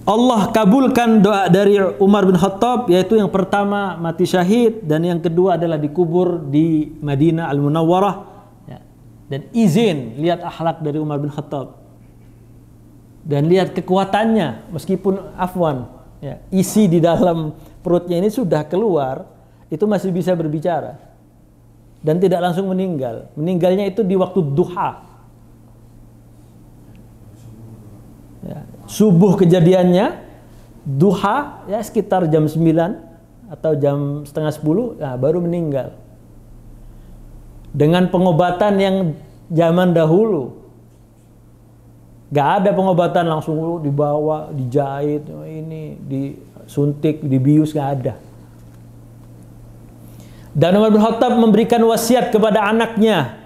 Allah kabulkan doa dari Umar bin Khattab, yaitu yang pertama mati syahid dan yang kedua adalah dikubur di Madinah Al-Munawwarah. Ya. Dan izin, lihat akhlak dari Umar bin Khattab. Dan lihat kekuatannya, meskipun afwan, ya, isi di dalam perutnya ini sudah keluar, itu masih bisa berbicara. Dan tidak langsung meninggal. Meninggalnya itu di waktu duha. Ya, subuh kejadiannya, duha ya sekitar jam 9 atau jam setengah 10, nah, baru meninggal. Dengan pengobatan yang zaman dahulu. Gak ada pengobatan langsung dibawa, dijahit, ini disuntik, dibius, gak ada. Dan Umar bin Khattab memberikan wasiat kepada anaknya,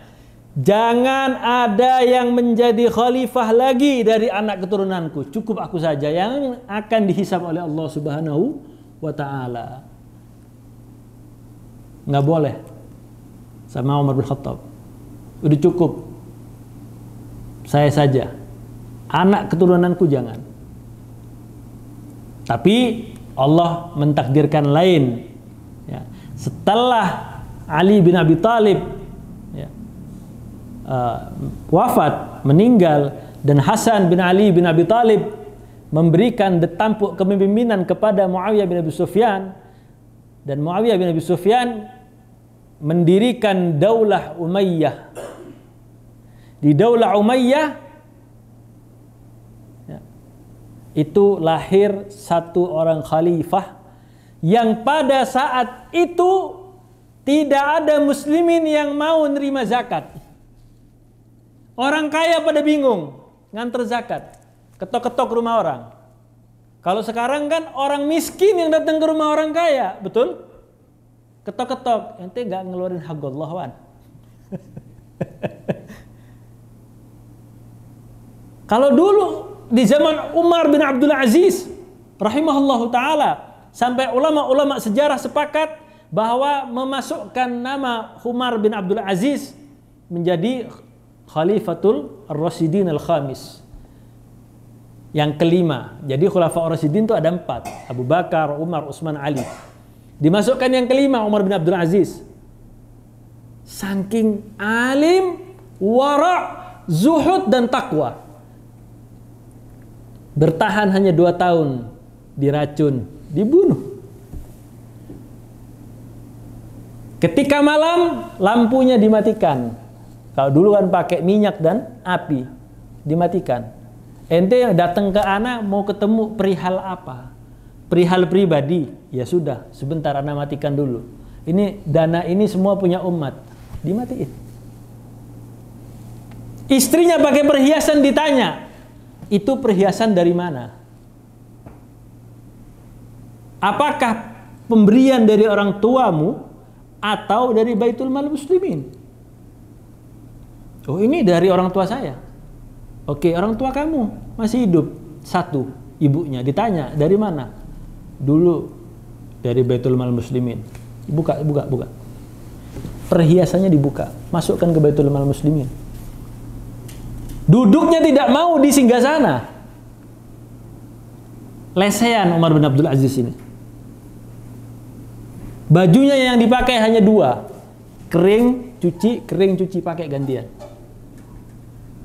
jangan ada yang menjadi khalifah lagi dari anak keturunanku, cukup aku saja yang akan dihisab oleh Allah Subhanahu wa taala. Nggak boleh sama Umar bin Khattab. Udah cukup. Saya saja. Anak keturunanku jangan. Tapi Allah mentakdirkan lain. Ya. Setelah Ali bin Abi Thalib wafat, meninggal, dan Hasan bin Ali bin Abi Thalib memberikan tampuk kepemimpinan kepada Muawiyah bin Abi Sufyan, dan Muawiyah bin Abi Sufyan mendirikan Daulah Umayyah. Di Daulah Umayyah itu lahir satu orang khalifah yang pada saat itu tidak ada muslimin yang mau nerima zakat. Orang kaya pada bingung nganter zakat, ketok-ketok rumah orang. Kalau sekarang kan orang miskin yang datang ke rumah orang kaya, betul? Ketok-ketok, ente gak ngeluarin hak Allah wan. Kalau dulu di zaman Umar bin Abdul Aziz rahimahullahu taala, sampai ulama-ulama sejarah sepakat bahwa memasukkan nama Umar bin Abdul Aziz menjadi Khalifatul Ar-Rasyidin Al-Khamis, yang kelima. Jadi Khulafa Ar-Rasyidin itu ada 4, Abu Bakar, Umar, Utsman, Ali. Dimasukkan yang kelima Umar bin Abdul Aziz. Saking alim, wara', zuhud dan takwa. Bertahan hanya 2 tahun, diracun, dibunuh. Ketika malam, lampunya dimatikan. Kalau dulu kan pakai minyak dan api, dimatikan. Ente datang ke ana mau ketemu perihal apa? Perihal pribadi, ya sudah, sebentar ana matikan dulu. Ini dana ini semua punya umat, dimatiin. Istrinya pakai perhiasan ditanya, itu perhiasan dari mana? Apakah pemberian dari orang tuamu atau dari Baitul Mal Muslimin? Oh, ini dari orang tua saya. Oke, orang tua kamu masih hidup. 1, ibunya ditanya, dari mana? Dulu dari Baitul Mal Muslimin. Buka. Perhiasannya dibuka, masukkan ke Baitul Mal Muslimin. Duduknya tidak mau di singgasana. Lesehan Umar bin Abdul Aziz ini. Bajunya yang dipakai hanya 2. Kering, cuci, pakai gantian.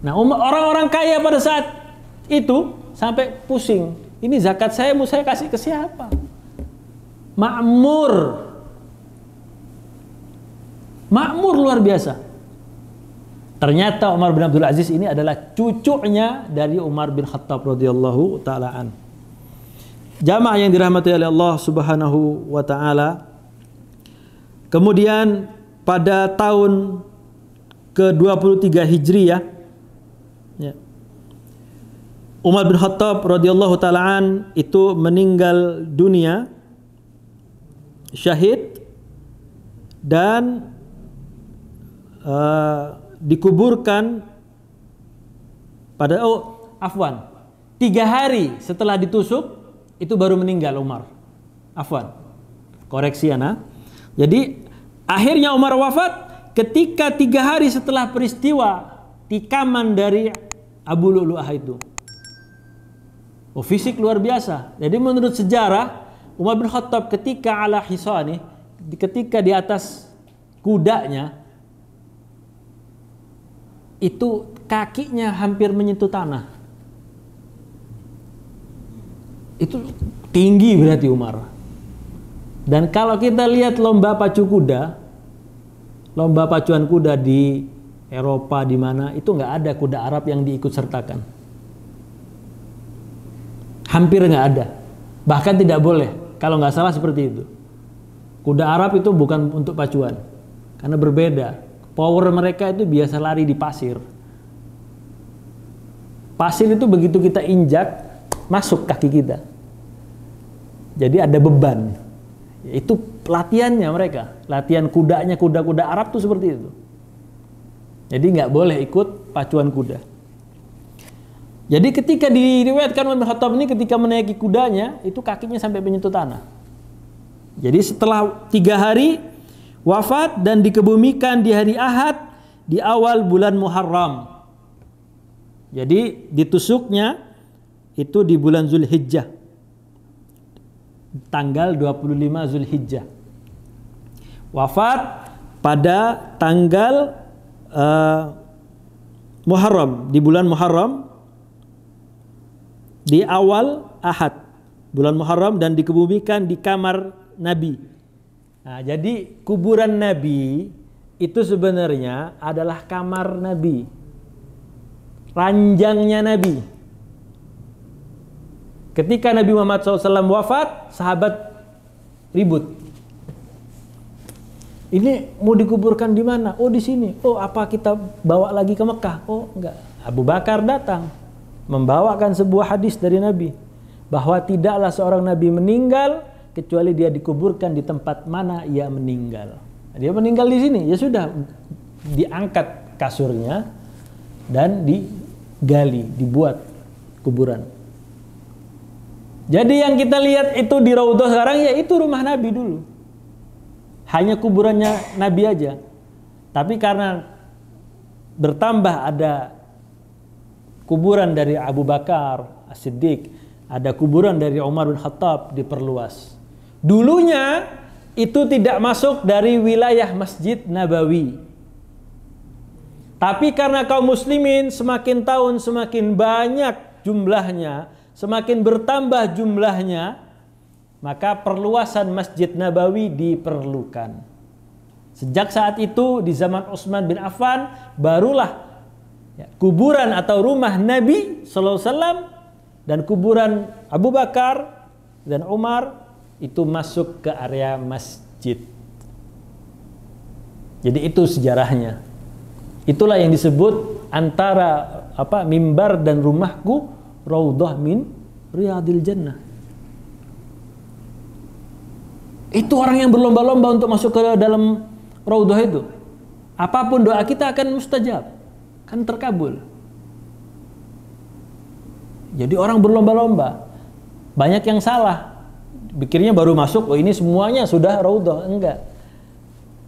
Nah, orang-orang kaya pada saat itu sampai pusing. Ini zakat saya mau saya kasih ke siapa? Makmur luar biasa. Ternyata Umar bin Abdul Aziz ini adalah cucunya dari Umar bin Khattab radhiyallahu taala an. Jamaah yang dirahmati oleh Allah Subhanahu wa taala. Kemudian pada tahun ke-23 Hijriah, ya, Umar bin Khattab radhiyallahu taala an itu meninggal dunia syahid dan dikuburkan pada 3 hari setelah ditusuk itu baru meninggal Umar. Koreksi ana. Jadi akhirnya Umar wafat ketika 3 hari setelah peristiwa tikaman dari Abu Lu'lu'ah itu. Fisik luar biasa. Jadi menurut sejarah Umar bin Khattab ketika ala hisani, ketika di atas kudanya itu kakinya hampir menyentuh tanah. Itu tinggi berarti Umar. Dan kalau kita lihat lomba pacuan kuda di Eropa di mana itu nggak ada kuda Arab yang diikut sertakan. Hampir nggak ada. Bahkan tidak boleh. Kalau nggak salah seperti itu. Kuda Arab itu bukan untuk pacuan, karena berbeda. Power mereka itu biasa lari di pasir. Pasir itu begitu kita injak, masuk kaki kita. Jadi ada beban. Itu latihannya mereka. Latihan kudanya, kuda-kuda Arab tuh seperti itu. Jadi nggak boleh ikut pacuan kuda. Jadi ketika diriwayatkan Umar bin Khattab ini ketika menaiki kudanya, itu kakinya sampai menyentuh tanah. Jadi setelah 3 hari wafat dan dikebumikan di hari Ahad di awal bulan Muharram. Jadi ditusuknya itu di bulan Zulhijjah. Tanggal 25 Zulhijjah. Wafat pada tanggal Muharram, di bulan Muharram di awal Ahad bulan Muharram dan dikebumikan di kamar Nabi Nah, jadi kuburan Nabi itu sebenarnya adalah kamar Nabi, ranjangnya Nabi. Ketika Nabi Muhammad SAW wafat, sahabat ribut. Ini mau dikuburkan di mana? Oh, di sini. Oh, apa kita bawa lagi ke Mekah? Oh, enggak. Abu Bakar datang membawakan sebuah hadis dari Nabi bahwa tidaklah seorang Nabi meninggal kecuali dia dikuburkan di tempat mana ia meninggal. Dia meninggal di sini, ya sudah, diangkat kasurnya dan digali, dibuat kuburan. Jadi yang kita lihat itu di Raudhah sekarang ya itu rumah Nabi dulu. Hanya kuburannya Nabi aja. Tapi karena bertambah ada kuburan dari Abu Bakar As-Siddiq, ada kuburan dari Umar bin Khattab, diperluas. Dulunya itu tidak masuk dari wilayah Masjid Nabawi. Tapi karena kaum muslimin semakin tahun semakin banyak jumlahnya, semakin bertambah jumlahnya, maka perluasan Masjid Nabawi diperlukan. Sejak saat itu di zaman Utsman bin Affan barulah kuburan atau rumah Nabi sallallahu alaihi wasallam dan kuburan Abu Bakar dan Umar itu masuk ke area masjid. Jadi itu sejarahnya. Itulah yang disebut antara mimbar dan rumahku Raudhah min Riyadil Jannah. Itu orang yang berlomba-lomba untuk masuk ke dalam Raudhah itu. Apapun doa kita akan mustajab, kan terkabul. Jadi orang berlomba-lomba. Banyak yang salah. Pikirnya baru masuk, oh ini semuanya sudah Raudhah. Enggak.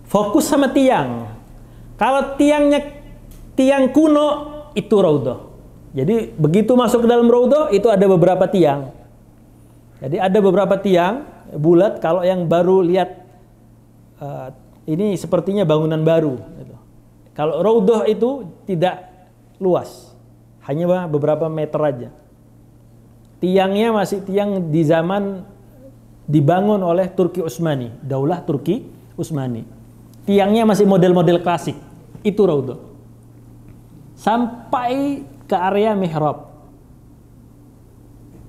Fokus sama tiang. Kalau tiangnya tiang kuno, itu Raudhah. Jadi begitu masuk ke dalam Raudhah, itu ada beberapa tiang. Jadi ada beberapa tiang bulat. Kalau yang baru lihat, ini sepertinya bangunan baru. Kalau Raudhah itu tidak luas, hanya beberapa meter aja. Tiangnya masih tiang di zaman dibangun oleh Turki Utsmani, Daulah Turki Utsmani. Tiangnya masih model-model klasik. Itu Raudhah. Sampai ke area mihrab.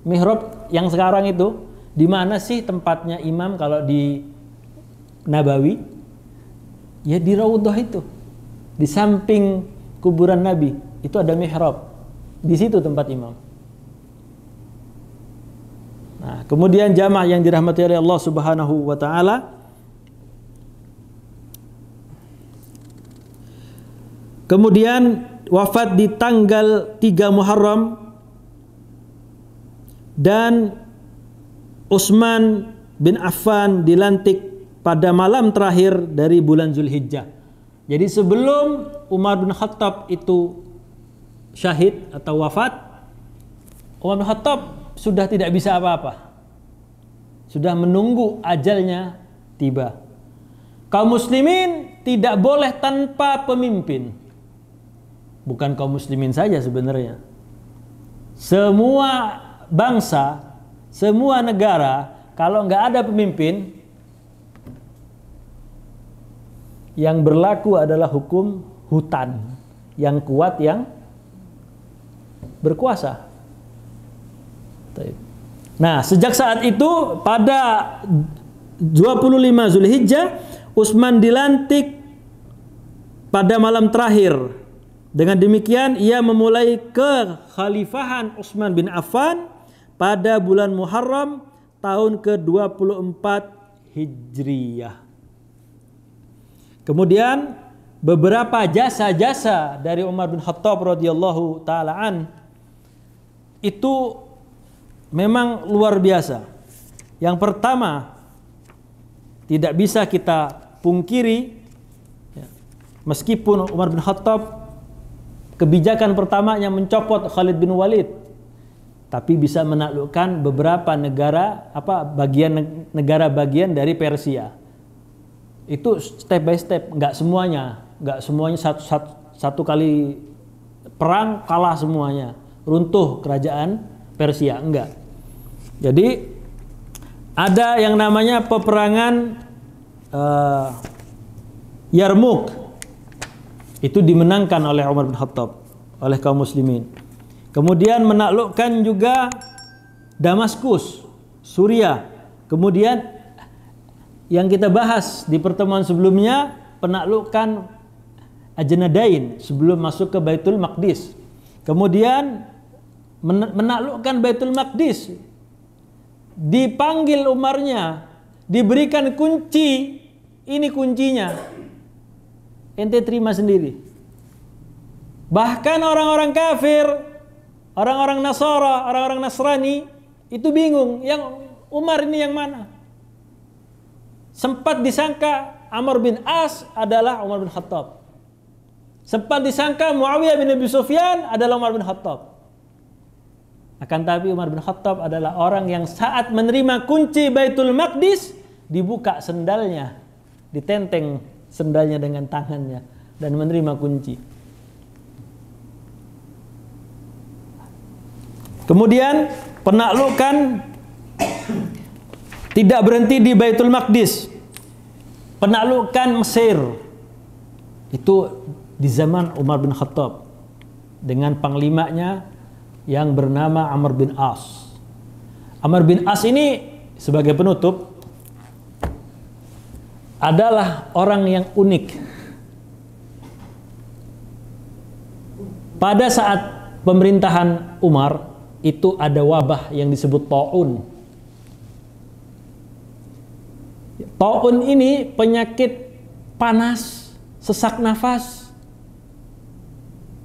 Mihrab yang sekarang itu, di mana sih tempatnya imam kalau di Nabawi? Ya di Raudhah itu. Di samping kuburan Nabi, itu ada mihrab. Di situ tempat imam. Nah, kemudian jamaah yang dirahmati oleh Allah Subhanahu wa taala, kemudian wafat di tanggal 3 Muharram dan Utsman bin Affan dilantik pada malam terakhir dari bulan Zulhijjah. Jadi sebelum Umar bin Khattab itu syahid atau wafat, Umar bin Khattab sudah tidak bisa apa-apa. Sudah menunggu ajalnya tiba. Kaum muslimin tidak boleh tanpa pemimpin. Bukan kaum muslimin saja sebenarnya. Semua bangsa, semua negara, kalau nggak ada pemimpin, yang berlaku adalah hukum hutan. Yang kuat yang berkuasa. Nah, sejak saat itu pada 25 Zulhijjah, Utsman dilantik pada malam terakhir. Dengan demikian ia memulai kekhalifahan Utsman bin Affan pada bulan Muharram tahun ke-24 Hijriyah. Kemudian beberapa jasa-jasa dari Umar bin Khattab radhiyallahu taala an itu memang luar biasa. Yang pertama, tidak bisa kita pungkiri, meskipun Umar bin Khattab kebijakan pertamanya mencopot Khalid bin Walid, tapi bisa menaklukkan beberapa negara, negara bagian dari Persia. Itu step by step, nggak semuanya satu kali perang kalah semuanya, runtuh kerajaan Persia, enggak. Jadi ada yang namanya peperangan Yarmuk itu dimenangkan oleh Umar bin Khattab, oleh kaum muslimin. Kemudian menaklukkan juga Damaskus, Suriah. Kemudian yang kita bahas di pertemuan sebelumnya, penaklukan Ajnadain sebelum masuk ke Baitul Maqdis. Kemudian menaklukkan Baitul Maqdis, dipanggil Umarnya, diberikan kunci. Ini kuncinya, ente terima sendiri. Bahkan orang-orang kafir, orang-orang Nasara, orang-orang Nasrani itu bingung, yang Umar ini yang mana? Sempat disangka Amr bin As adalah Umar bin Khattab. Sempat disangka Muawiyah bin Abi Sufyan adalah Umar bin Khattab. Akan tapi Umar bin Khattab adalah orang yang saat menerima kunci Baitul Maqdis, dibuka sendalnya, ditenteng sendalnya dengan tangannya dan menerima kunci. Kemudian penaklukan tidak berhenti di Baitul Maqdis. Penaklukan Mesir itu di zaman Umar bin Khattab dengan panglimanya yang bernama Amr bin As. Amr bin As ini sebagai penutup adalah orang yang unik. Pada saat pemerintahan Umar itu ada wabah yang disebut Ta'un. Ta'un ini penyakit panas, sesak nafas.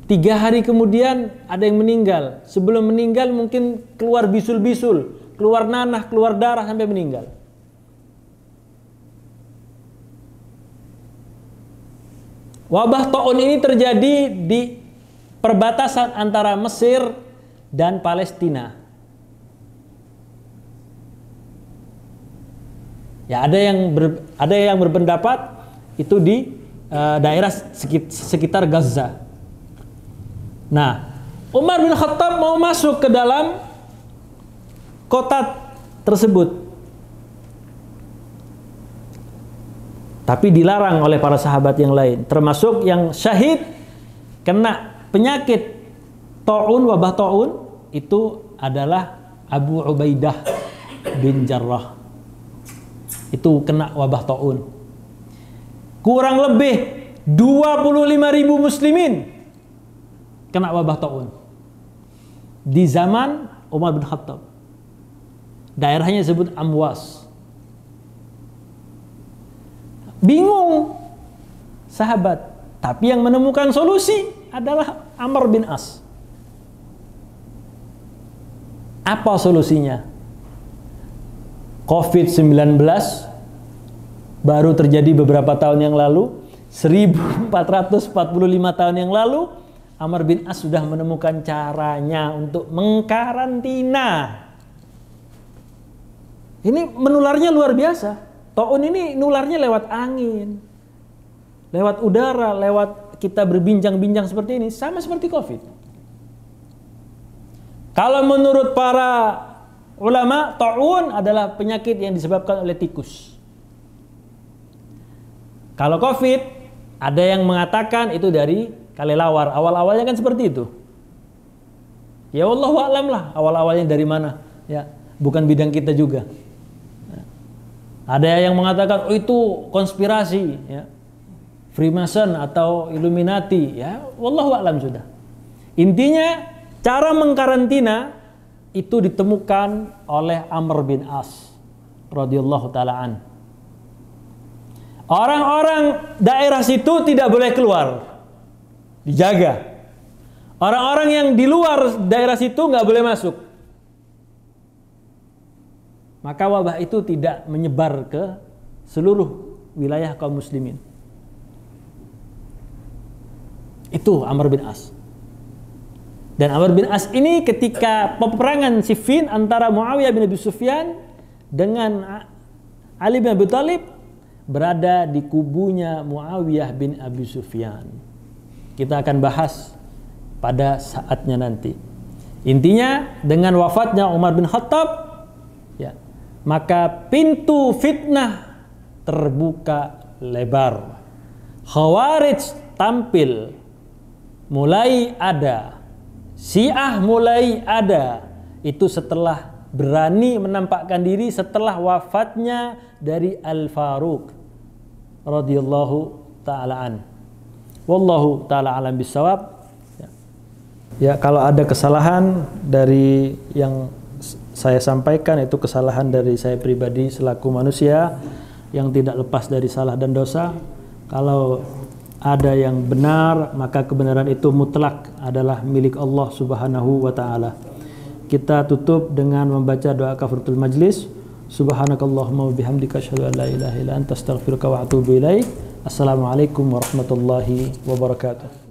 3 hari kemudian ada yang meninggal. Sebelum meninggal mungkin keluar bisul-bisul, keluar nanah, keluar darah sampai meninggal. Wabah Ta'un ini terjadi di perbatasan antara Mesir dan Palestina. Ya, ada yang berpendapat itu di daerah sekitar Gaza. Nah, Umar bin Khattab mau masuk ke dalam kota tersebut, tapi dilarang oleh para sahabat yang lain, termasuk yang syahid kena penyakit Ta'un, wabah Ta'un itu adalah Abu Ubaidah bin Jarrah. Itu kena wabah Ta'un. Kurang lebih 25.000 muslimin kena wabah Ta'un di zaman Umar bin Khattab. Daerahnya disebut Amwas. Bingung sahabat, tapi yang menemukan solusi adalah Amr bin As. Apa solusinya? COVID-19 baru terjadi beberapa tahun yang lalu, 1445 tahun yang lalu, Amr bin As sudah menemukan caranya untuk mengkarantina. Ini menularnya luar biasa. Ta'un ini nularnya lewat angin, lewat udara, lewat kita berbincang-bincang seperti ini, sama seperti COVID. Kalau menurut para ulama, Ta'un adalah penyakit yang disebabkan oleh tikus. Kalau COVID, ada yang mengatakan itu dari kelelawar. Awal-awalnya kan seperti itu. Ya wallahu a'lam lah, awal-awalnya dari mana. Ya, bukan bidang kita juga. Ada yang mengatakan oh itu konspirasi, ya, Freemason atau Illuminati, ya, wallahu a'lam sudah. Intinya cara mengkarantina itu ditemukan oleh Amr bin As radhiyallahu taala an. Orang-orang daerah situ tidak boleh keluar, dijaga. Orang-orang yang di luar daerah situ nggak boleh masuk. Maka wabah itu tidak menyebar ke seluruh wilayah kaum muslimin. Itu Amr bin As. Dan Amr bin As ini ketika peperangan Siffin antara Muawiyah bin Abi Sufyan dengan Ali bin Abi Thalib, berada di kubunya Muawiyah bin Abi Sufyan. Kita akan bahas pada saatnya nanti. Intinya dengan wafatnya Umar bin Khattab, ya, maka pintu fitnah terbuka lebar. Khawarij tampil, mulai ada, Syiah mulai ada, itu setelah berani menampakkan diri setelah wafatnya dari Al-Faruq radhiyallahu ta'ala an. Wallahu ta'ala alam bisawab. Ya, kalau ada kesalahan dari yang saya sampaikan, itu kesalahan dari saya pribadi selaku manusia yang tidak lepas dari salah dan dosa. Kalau ada yang benar, maka kebenaran itu mutlak adalah milik Allah Subhanahu wa ta'ala. Kita tutup dengan membaca doa kafaratul majlis. Subhanakallahumma wa bihamdika asyhadu an la ilaha illa anta astaghfiruka wa atubu ilaik. Assalamualaikum warahmatullahi wabarakatuh.